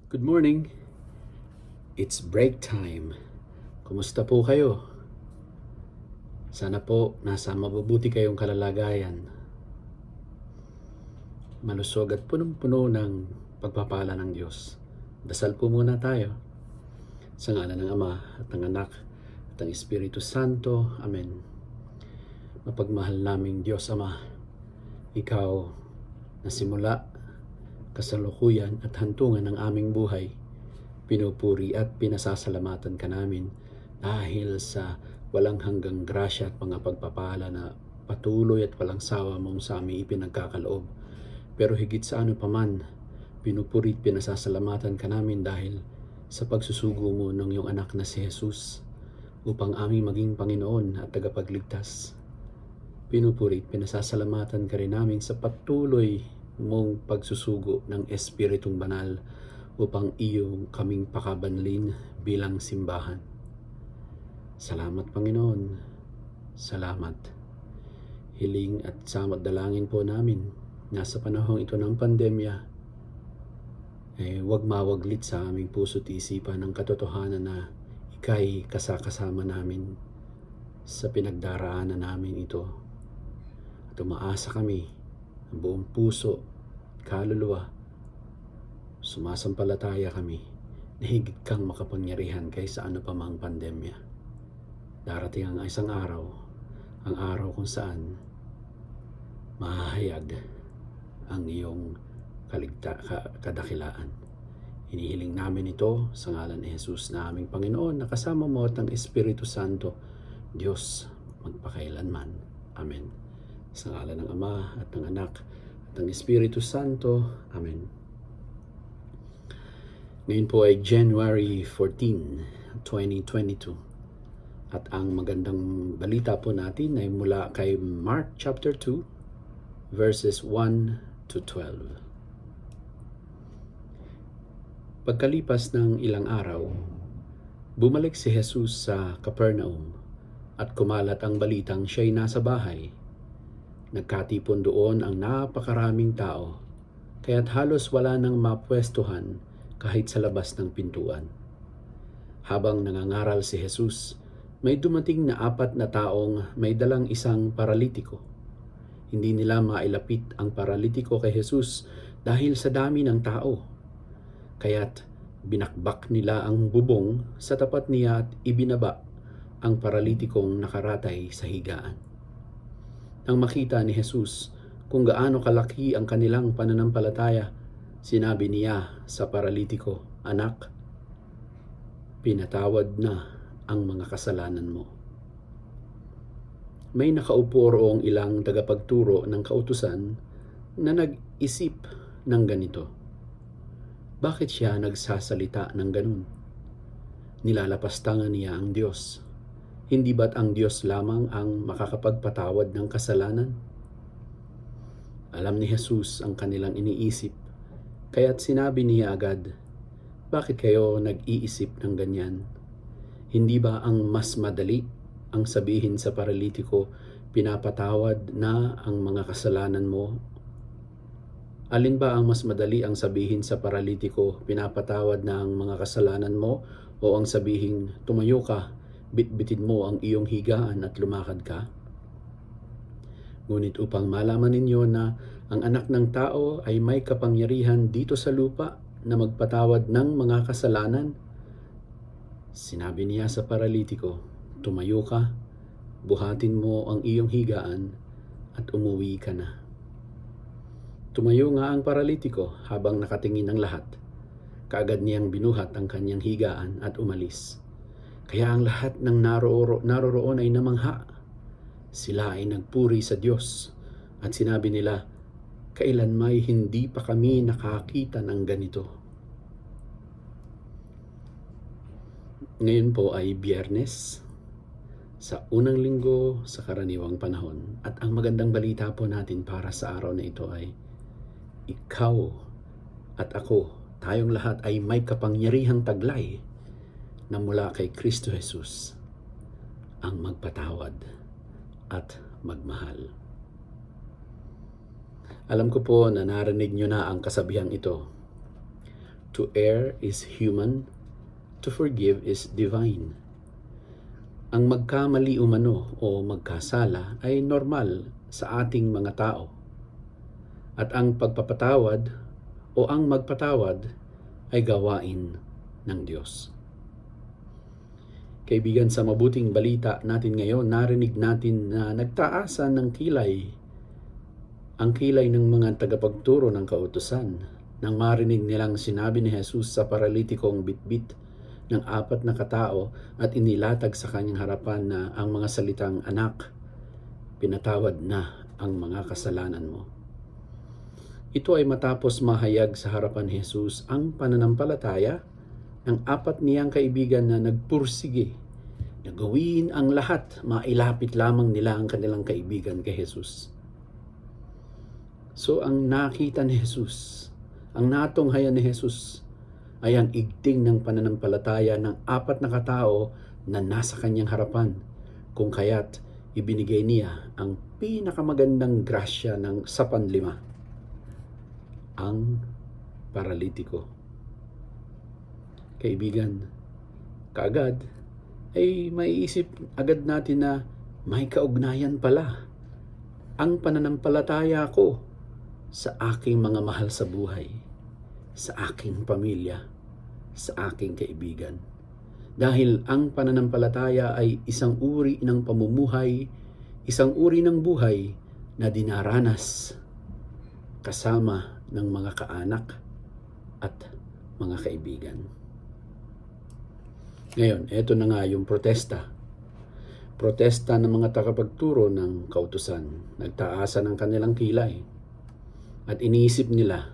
Good morning. It's break time. Kumusta po kayo? Sana po nasa mabubuti kayong kalalagayan. Malusog at punong-puno ng pagpapala ng Diyos. Dasal po muna tayo. Sa ngalan ng Ama at ng Anak at ng Espiritu Santo. Amen. Mapagmahal naming Diyos Ama, Ikaw na simula, kasalukuyan at hantungan ng aming buhay, pinupuri at pinasasalamatan ka namin dahil sa walang hanggang grasya at mga pagpapala na patuloy at walang sawa mong sa aming ipinagkakaloob. Pero higit sa ano paman, pinupuri at pinasasalamatan ka namin dahil sa pagsusugo mo ng iyong anak na si Jesus upang aming maging Panginoon at tagapagligtas. Pinupuri at pinasasalamatan ka rin namin sa patuloy mong pagsusugo ng Espiritong Banal upang iyong kaming pakabanlin bilang simbahan. Salamat Panginoon. Salamat. Hiling at samot dalangin po namin na sa panahong ito ng pandemya huwag mawaglit sa aming puso't isipan ng katotohanan na ika'y kasakasama namin sa pinagdaraanan namin ito. At umaasa kami ang buong puso, kaluluwa, sumasampalataya kami na higit kang makapangyarihan kaysa ano pa mang pandemya. Darating ang isang araw, ang araw kung saan mahahayag ang iyong kadakilaan. Hinihiling namin ito sa ngalan ni Jesus na aming Panginoon na kasama mo at ng Espiritu Santo, Diyos magpakailanman. Amen. Sa ngalan ng Ama at ng Anak at ng Espiritu Santo. Amen. Ngayon po ay January 14, 2022. At ang magandang balita po natin ay mula kay Mark chapter 2, verses 1 to 12. Pagkalipas ng ilang araw, bumalik si Jesus sa Capernaum at kumalat ang balitang siya'y nasa bahay. Nagkatipon doon ang napakaraming tao, kaya't halos wala nang mapwestuhan kahit sa labas ng pintuan. Habang nangangaral si Jesus, may dumating na 4 na taong may dalang isang paralitiko. Hindi nila mailapit ang paralitiko kay Jesus dahil sa dami ng tao. Kaya't binakbak nila ang bubong sa tapat niya at ibinaba ang paralitikong nakaratay sa higaan. Nang makita ni Jesus kung gaano kalaki ang kanilang pananampalataya, sinabi niya sa paralitiko, "Anak, pinatawad na ang mga kasalanan mo." May nakaupo roong ilang tagapagturo ng kautusan na nag-isip ng ganito. Bakit siya nagsasalita ng ganun? Nilalapastangan niya ang Diyos. Hindi ba't ang Diyos lamang ang makakapagpatawad ng kasalanan? Alam ni Jesus ang kanilang iniisip, kaya't sinabi niya agad, "Bakit kayo nag-iisip ng ganyan? Hindi ba ang mas madali ang sabihin sa paralitiko, pinapatawad na ang mga kasalanan mo? Alin ba ang mas madali ang sabihin sa paralitiko, pinapatawad na ang mga kasalanan mo, o ang sabihin, tumayo ka, bitbitin mo ang iyong higaan at lumakad ka? Ngunit upang malaman ninyo na ang anak ng tao ay may kapangyarihan dito sa lupa na magpatawad ng mga kasalanan, sinabi niya sa paralitiko, tumayo ka, buhatin mo ang iyong higaan at umuwi ka na." Tumayo nga ang paralitiko habang nakatingin ang lahat. Kaagad niyang binuhat ang kanyang higaan at umalis. Kaya ang lahat ng naroroon ay namangha. Sila ay nagpuri sa Diyos at sinabi nila, kailanmay hindi pa kami nakakita ng ganito. Ngayon po ay Biyernes, sa unang linggo sa karaniwang panahon. At ang magandang balita po natin para sa araw na ito ay, ikaw at ako, tayong lahat ay may kapangyarihang taglay na mula kay Kristo Jesus ang magpatawad at magmahal. Alam ko po na narinig nyo na ang kasabihang ito. To err is human, to forgive is divine. Ang magkamali umano o magkasala ay normal sa ating mga tao. At ang pagpapatawad o ang magpatawad ay gawain ng Diyos. Kaibigan, sa mabuting balita natin ngayon, narinig natin na nagtaasan ng kilay ang kilay ng mga tagapagturo ng kautusan nang marinig nilang sinabi ni Jesus sa paralitikong bitbit ng 4 na katao at inilatag sa kanyang harapan na ang mga salitang, anak, pinatawad na ang mga kasalanan mo. Ito ay matapos mahayag sa harapan ni Jesus ang pananampalataya ng 4 niyang kaibigan na nagpursige na gawin ang lahat, mailapit lamang nila ang kanilang kaibigan kay Jesus. So ang nakita ni Jesus, ang natunghayan ni Jesus ay ang igting ng pananampalataya ng 4 na katao na nasa kanyang harapan, kung kaya't ibinigay niya ang pinakamagandang grasya ng sa panlima, ang paralitiko. Kaibigan, kaagad ay maiisip agad natin na may kaugnayan pala ang pananampalataya ko sa aking mga mahal sa buhay, sa aking pamilya, sa aking kaibigan. Dahil ang pananampalataya ay isang uri ng pamumuhay, isang uri ng buhay na dinaranas kasama ng mga kaanak at mga kaibigan. Ngayon, eto na nga yung protesta. Protesta ng mga tagapagturo ng kautusan. Nagtaasan ng kanilang kilay. At iniisip nila,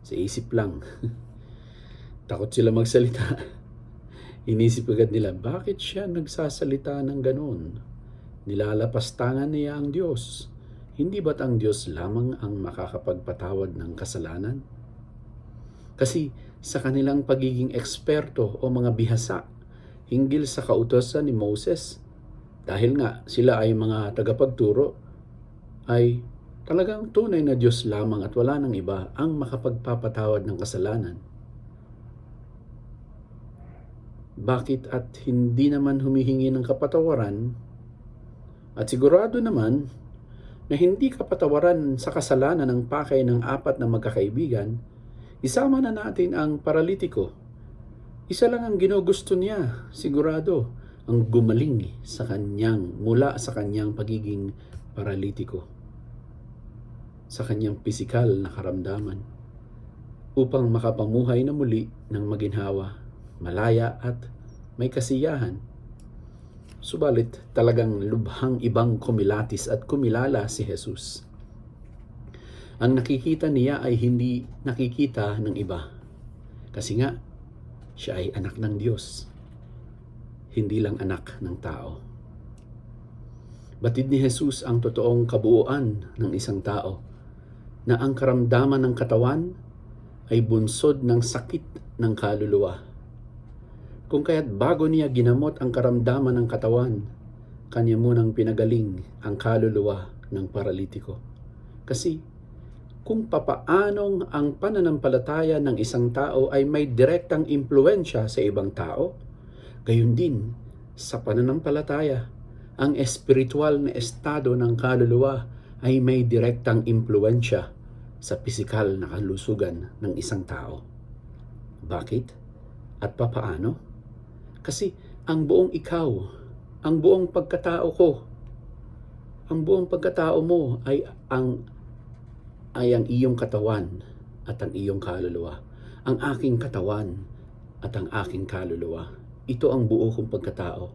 sa isip lang, takot sila magsalita. Inisip agad nila, bakit siya nagsasalita ng ganon? Nilalapastangan niya ang Diyos. Hindi ba't ang Diyos lamang ang makakapagpatawad ng kasalanan? Kasi sa kanilang pagiging eksperto o mga bihasa hinggil sa kautusan ni Moses, dahil nga sila ay mga tagapagturo, ay talagang tunay na Diyos lamang at wala nang iba ang makapagpapatawad ng kasalanan. Bakit at hindi naman humihingi ng kapatawaran at sigurado naman na hindi kapatawaran sa kasalanan ng pakay ng 4 na magkakaibigan, isama na natin ang paralitiko. Isa lang ang ginugusto niya, sigurado, ang gumaling mula sa kanyang pagiging paralitiko, sa kanyang pisikal na karamdaman, upang makapamuhay na muli ng maginhawa, malaya at may kasiyahan. Subalit talagang lubhang ibang kumilatis at kumilala si Jesus. Ang nakikita niya ay hindi nakikita ng iba. Kasi nga, siya ay anak ng Diyos, hindi lang anak ng tao. Batid ni Jesus ang totoong kabuuan ng isang tao, na ang karamdaman ng katawan ay bunsod ng sakit ng kaluluwa. Kung kaya't bago niya ginamot ang karamdaman ng katawan, kanya munang pinagaling ang kaluluwa ng paralitiko. Kasi kung papaanong ang pananampalataya ng isang tao ay may direktang impluensya sa ibang tao, gayon din sa pananampalataya, ang espiritual na estado ng kaluluwa ay may direktang impluensya sa pisikal na kalusugan ng isang tao. Bakit? At papaano? Kasi ang buong ikaw, ang buong pagkatao ko, ang buong pagkatao mo ay ang ay ang iyong katawan at ang iyong kaluluwa. Ang aking katawan at ang aking kaluluwa. Ito ang buo kong pagkatao.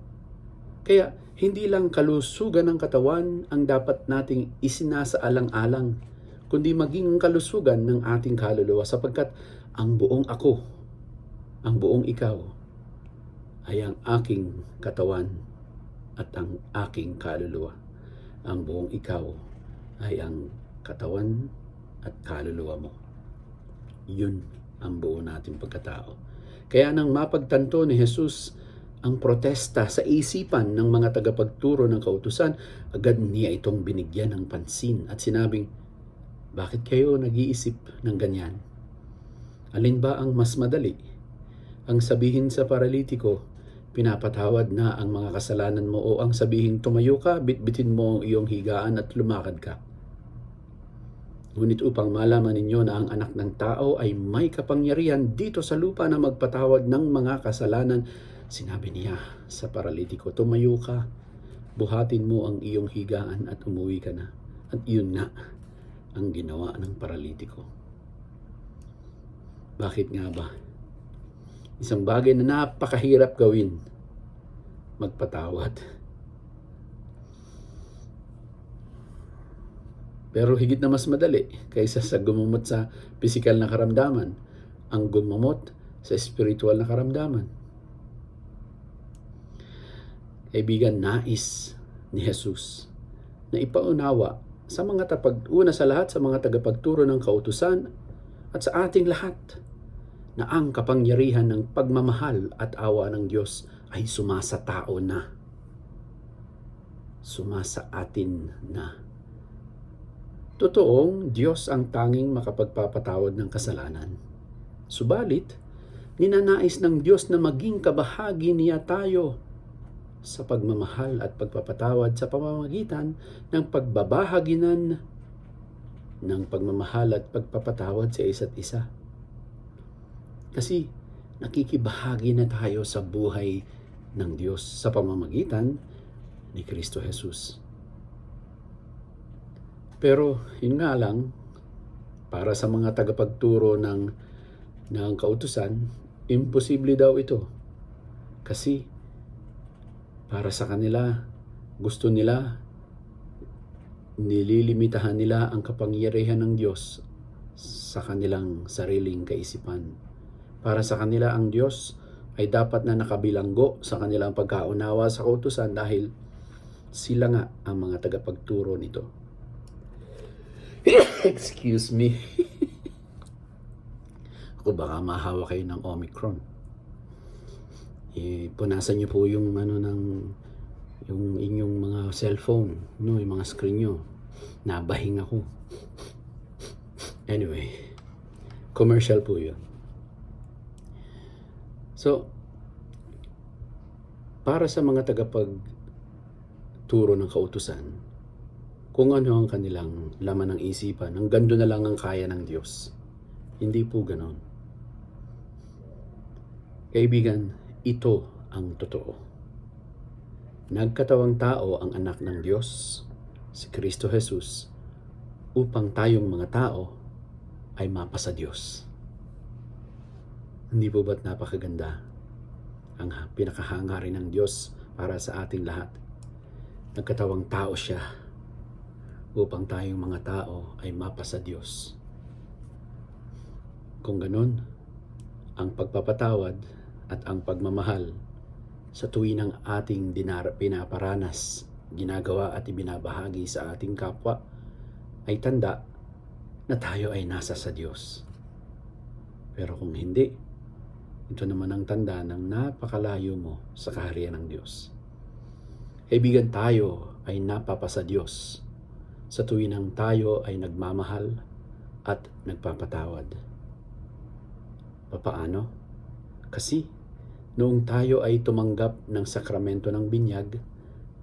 Kaya hindi lang kalusugan ng katawan ang dapat nating isinasaalang-alang, kundi maging ang kalusugan ng ating kaluluwa, sapagkat ang buong ako, ang buong ikaw, ay ang aking katawan at ang aking kaluluwa. Ang buong ikaw ay ang katawan at kaluluwa mo. Yun ang buo nating pagkatao. Kaya nang mapagtanto ni Jesus ang protesta sa isipan ng mga tagapagturo ng kautusan, agad niya itong binigyan ng pansin at sinabing, bakit kayo nag-iisip ng ganyan? Alin ba ang mas madali? Ang sabihin sa paralitiko, pinapatawad na ang mga kasalanan mo, o ang sabihin, tumayo ka, bitbitin mo ang iyong higaan at lumakad ka? Ngunit upang malaman ninyo na ang anak ng tao ay may kapangyarihan dito sa lupa na magpatawad ng mga kasalanan, sinabi niya sa paralitiko, tumayo ka, buhatin mo ang iyong higaan at umuwi ka na. At yun nga ang ginawa ng paralitiko. Bakit nga ba? Isang bagay na napakahirap gawin, magpatawad. Pero higit na mas madali kaysa sa gumamot sa pisikal na karamdaman, ang gumamot sa spiritual na karamdaman. Kaibigan, nais ni Jesus na ipaunawa sa mga una sa lahat sa mga tagapagturo ng kautusan at sa ating lahat na ang kapangyarihan ng pagmamahal at awa ng Diyos ay sumasa tao na. Sumasa atin na. Totoong Diyos ang tanging makapagpapatawad ng kasalanan. Subalit, ninanais ng Diyos na maging kabahagi niya tayo sa pagmamahal at pagpapatawad sa pamamagitan ng pagbabahaginan ng pagmamahal at pagpapatawad sa isa't isa. Kasi nakikibahagi na tayo sa buhay ng Diyos sa pamamagitan ni Kristo Jesus. Pero yun nga lang, para sa mga tagapagturo ng kautusan, imposible daw ito. Kasi para sa kanila, gusto nila, nililimitahan nila ang kapangyarihan ng Diyos sa kanilang sariling kaisipan. Para sa kanila, ang Diyos ay dapat na nakabilanggo sa kanilang pagkaunawa sa kautusan dahil sila nga ang mga tagapagturo nito. Excuse me. Ako, baka mahawa kayo ng Omicron. Punasan niyo po yung yung inyong mga cellphone, no, yung mga screen niyo. Nabahing ako. Anyway, commercial po 'yun. So, para sa mga tagapagturo ng kautusan, kung ano ang kanilang laman ng isipan, ang gando na lang ang kaya ng Diyos. Hindi po ganon. Kaibigan, ito ang totoo. Nagkatawang tao ang anak ng Diyos, si Kristo Jesus, upang tayong mga tao ay mapasa Diyos. Hindi po ba't napakaganda ang pinakahangarin ng Diyos para sa ating lahat? Nagkatawang tao siya upang tayong mga tao ay mapasa Diyos. Kung ganun, ang pagpapatawad at ang pagmamahal sa tuwin ng ating pinaparanas, ginagawa at ibinabahagi sa ating kapwa ay tanda na tayo ay nasa sa Diyos. Pero kung hindi, ito naman ang tanda ng napakalayo mo sa kaharian ng Diyos. Kaibigan, tayo ay napapasa Diyos sa tuwin ng tayo ay nagmamahal at nagpapatawad. Papaano? Kasi noong tayo ay tumanggap ng sakramento ng binyag,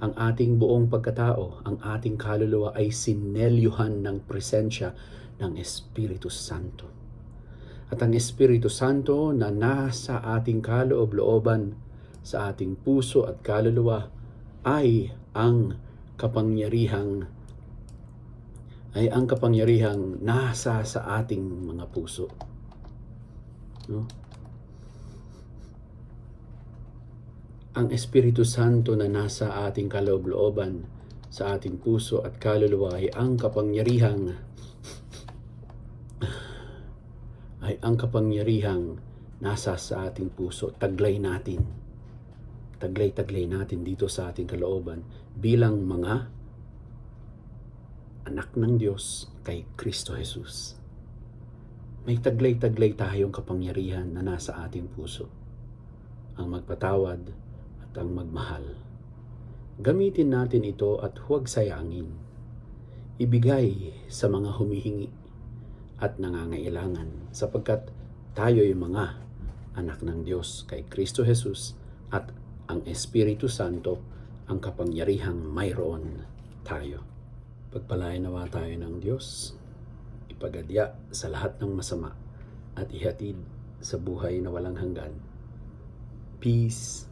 ang ating buong pagkatao, ang ating kaluluwa ay sinelyuhan ng presensya ng Espiritu Santo. At ang Espiritu Santo na nasa ating kaloob-looban, sa ating puso at kaluluwa, ay ang kapangyarihang ay ang kapangyarihang nasa sa ating mga puso. No? Ang Espiritu Santo na nasa ating kaloob-looban, sa ating puso at kaluluwa ay ang kapangyarihang nasa sa ating puso. Taglay natin dito sa ating kalooban bilang mga anak ng Diyos kay Kristo Jesus. May taglay tayong kapangyarihan na nasa ating puso. Ang magpatawad at ang magmahal. Gamitin natin ito at huwag sayangin. Ibigay sa mga humihingi at nangangailangan sapagkat tayo'y mga anak ng Diyos kay Kristo Jesus at ang Espiritu Santo ang kapangyarihang mayroon tayo. Pagpalain nawa tayo ng Diyos, ipagadya sa lahat ng masama at ihatid sa buhay na walang hanggan. Peace.